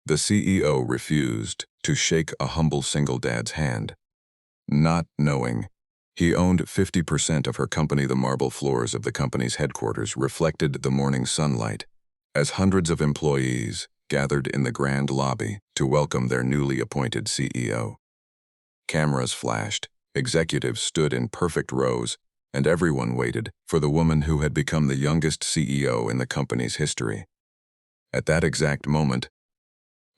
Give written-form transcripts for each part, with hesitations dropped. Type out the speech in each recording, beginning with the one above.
The CEO refused to shake a humble single dad's hand, not knowing he owned 50% of her company. The marble floors of the company's headquarters reflected the morning sunlight as hundreds of employees gathered in the grand lobby to welcome their newly appointed CEO. Cameras flashed, executives stood in perfect rows, and everyone waited for the woman who had become the youngest CEO in the company's history. At that exact moment,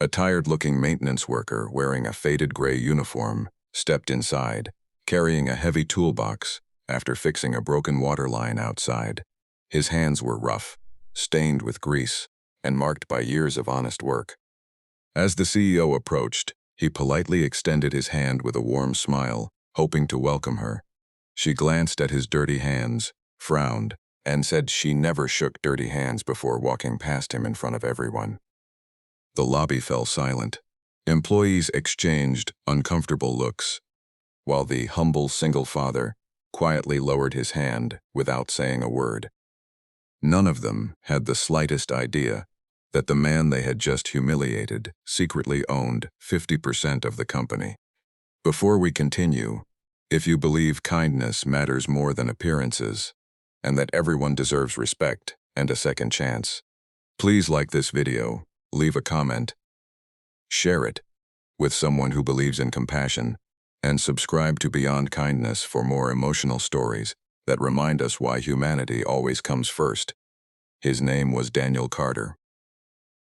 a tired-looking maintenance worker wearing a faded gray uniform stepped inside, carrying a heavy toolbox after fixing a broken water line outside. His hands were rough, stained with grease, and marked by years of honest work. As the CEO approached, he politely extended his hand with a warm smile, hoping to welcome her. She glanced at his dirty hands, frowned, and said she never shook dirty hands before walking past him in front of everyone. The lobby fell silent. Employees exchanged uncomfortable looks, while the humble single father quietly lowered his hand without saying a word. None of them had the slightest idea that the man they had just humiliated secretly owned 50% of the company. Before we continue, if you believe kindness matters more than appearances, and that everyone deserves respect and a second chance, please like this video, leave a comment, share it with someone who believes in compassion, and subscribe to Beyond Kindness for more emotional stories that remind us why humanity always comes first. His name was Daniel Carter.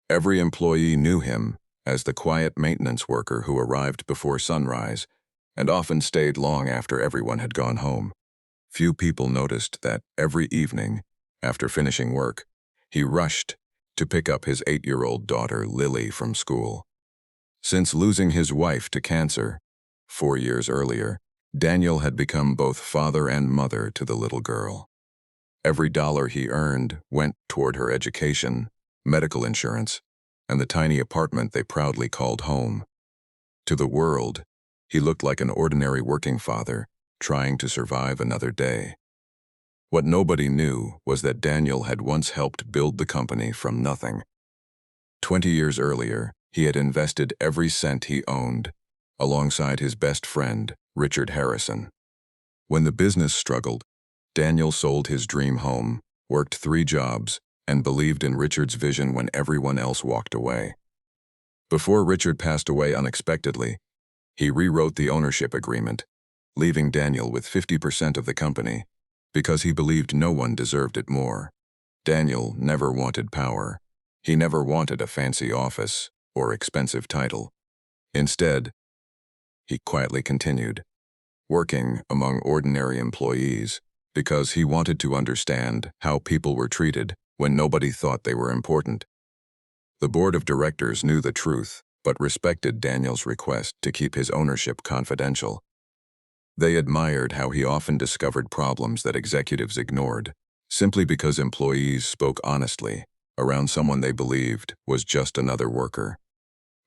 Every employee knew him as the quiet maintenance worker who arrived before sunrise and often stayed long after everyone had gone home. Few people noticed that every evening, after finishing work, he rushed to pick up his 8-year-old daughter Lily from school. Since losing his wife to cancer 4 years earlier, Daniel had become both father and mother to the little girl. Every dollar he earned went toward her education, medical insurance, and the tiny apartment they proudly called home. To the world, he looked like an ordinary working father trying to survive another day. What nobody knew was that Daniel had once helped build the company from nothing. 20 years earlier, he had invested every cent he owned, alongside his best friend, Richard Harrison. When the business struggled, Daniel sold his dream home, worked 3 jobs, and believed in Richard's vision when everyone else walked away. Before Richard passed away unexpectedly, he rewrote the ownership agreement, leaving Daniel with 50% of the company, because he believed no one deserved it more. Daniel never wanted power. He never wanted a fancy office or expensive title. Instead, he quietly continued, working among ordinary employees, because he wanted to understand how people were treated when nobody thought they were important. The board of directors knew the truth, but respected Daniel's request to keep his ownership confidential. They admired how he often discovered problems that executives ignored, simply because employees spoke honestly around someone they believed was just another worker.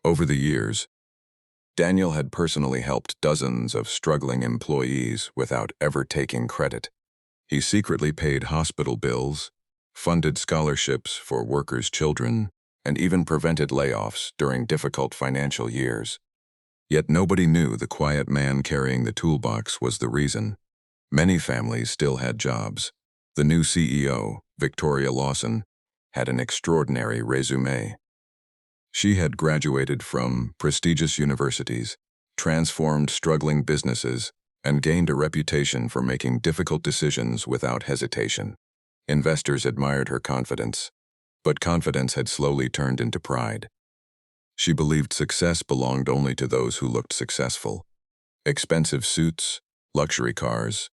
Over the years, Daniel had personally helped dozens of struggling employees without ever taking credit. He secretly paid hospital bills, funded scholarships for workers' children, and even prevented layoffs during difficult financial years. Yet nobody knew the quiet man carrying the toolbox was the reason. Many families still had jobs. The new CEO, Victoria Lawson, had an extraordinary resume. She had graduated from prestigious universities, transformed struggling businesses, and gained a reputation for making difficult decisions without hesitation. Investors admired her confidence, but confidence had slowly turned into pride. She believed success belonged only to those who looked successful. Expensive suits, luxury cars,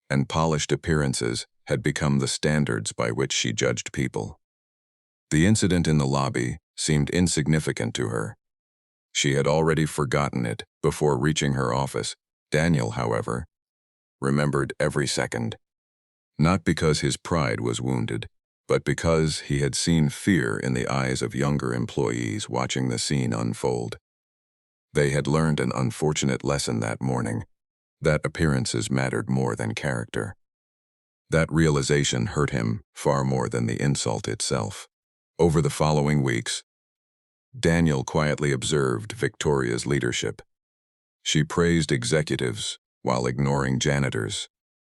and polished appearances had become the standards by which she judged people. The incident in the lobby seemed insignificant to her. She had already forgotten it before reaching her office. Daniel, however, remembered every second. Not because his pride was wounded, but because he had seen fear in the eyes of younger employees watching the scene unfold. They had learned an unfortunate lesson that morning, that appearances mattered more than character. That realization hurt him far more than the insult itself. Over the following weeks, Daniel quietly observed Victoria's leadership. She praised executives while ignoring janitors.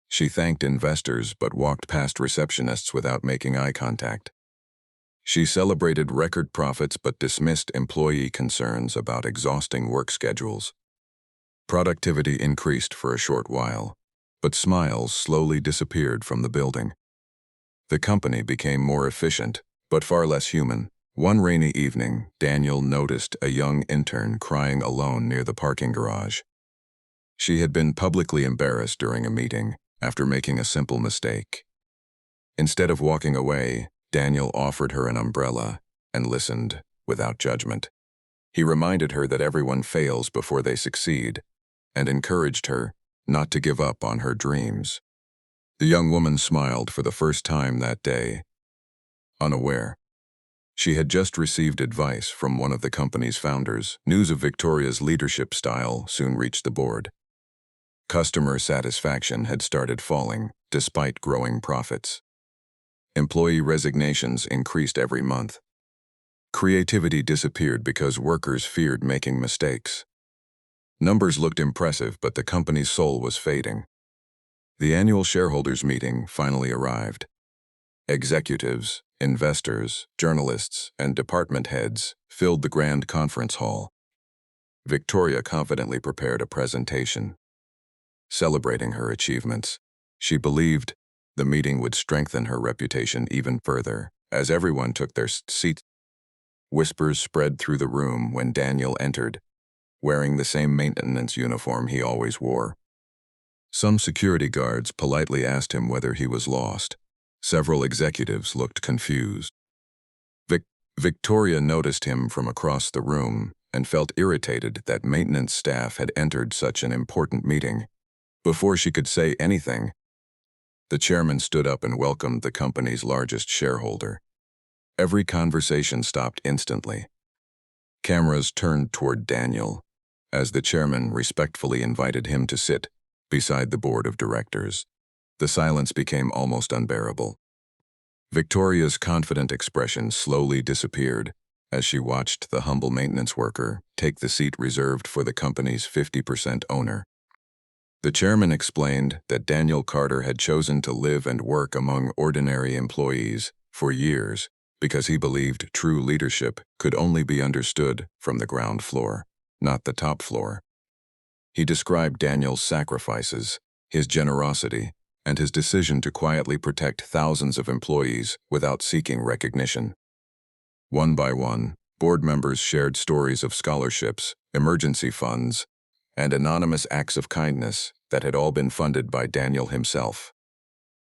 She thanked investors but walked past receptionists without making eye contact. She celebrated record profits but dismissed employee concerns about exhausting work schedules. Productivity increased for a short while, but smiles slowly disappeared from the building. The company became more efficient, but far less human. One rainy evening, Daniel noticed a young intern crying alone near the parking garage. She had been publicly embarrassed during a meeting after making a simple mistake. Instead of walking away, Daniel offered her an umbrella and listened without judgment. He reminded her that everyone fails before they succeed and encouraged her not to give up on her dreams. The young woman smiled for the first time that day, unaware. She had just received advice from one of the company's founders. News of Victoria's leadership style soon reached the board. Customer satisfaction had started falling, despite growing profits. Employee resignations increased every month. Creativity disappeared because workers feared making mistakes. Numbers looked impressive, but the company's soul was fading. The annual shareholders' meeting finally arrived. Executives, investors, journalists, and department heads filled the grand conference hall. Victoria confidently prepared a presentation. Celebrating her achievements, she believed the meeting would strengthen her reputation even further. As everyone took their seats, whispers spread through the room when Daniel entered, wearing the same maintenance uniform he always wore. Some security guards politely asked him whether he was lost. Several executives looked confused. Victoria noticed him from across the room and felt irritated that maintenance staff had entered such an important meeting. Before she could say anything, the chairman stood up and welcomed the company's largest shareholder. Every conversation stopped instantly. Cameras turned toward Daniel as the chairman respectfully invited him to sit beside the board of directors. The silence became almost unbearable. Victoria's confident expression slowly disappeared as she watched the humble maintenance worker take the seat reserved for the company's 50% owner. The chairman explained that Daniel Carter had chosen to live and work among ordinary employees for years because he believed true leadership could only be understood from the ground floor, not the top floor. He described Daniel's sacrifices, his generosity, and his decision to quietly protect thousands of employees without seeking recognition. One by one, board members shared stories of scholarships, emergency funds, and anonymous acts of kindness that had all been funded by Daniel himself.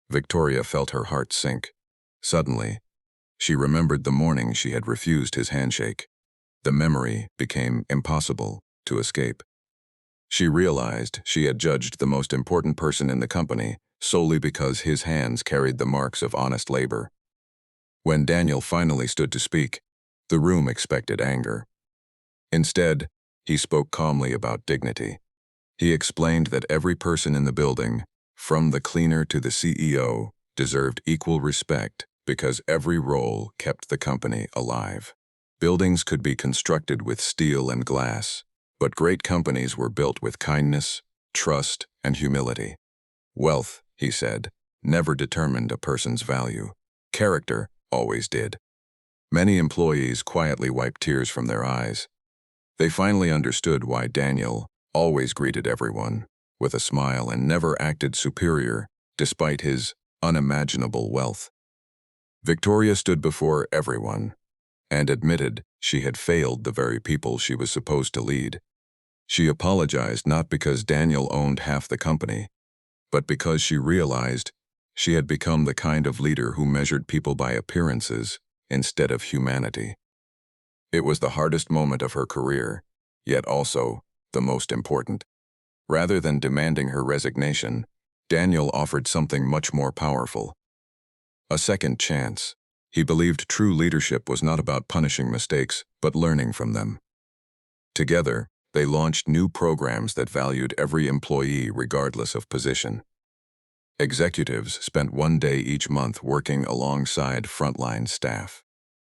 Victoria felt her heart sink. Suddenly, she remembered the morning she had refused his handshake. The memory became impossible to escape. She realized she had judged the most important person in the company solely because his hands carried the marks of honest labor. When Daniel finally stood to speak, the room expected anger. Instead, he spoke calmly about dignity. He explained that every person in the building, from the cleaner to the CEO, deserved equal respect because every role kept the company alive. Buildings could be constructed with steel and glass, but great companies were built with kindness, trust, and humility. Wealth, he said, never determined a person's value. Character always did. Many employees quietly wiped tears from their eyes. They finally understood why Daniel always greeted everyone with a smile and never acted superior despite his unimaginable wealth. Victoria stood before everyone and admitted she had failed the very people she was supposed to lead. She apologized not because Daniel owned half the company, but because she realized she had become the kind of leader who measured people by appearances instead of humanity. It was the hardest moment of her career, yet also the most important. Rather than demanding her resignation, Daniel offered something much more powerful: a second chance. He believed true leadership was not about punishing mistakes, but learning from them. Together, they launched new programs that valued every employee regardless of position. Executives spent one day each month working alongside frontline staff.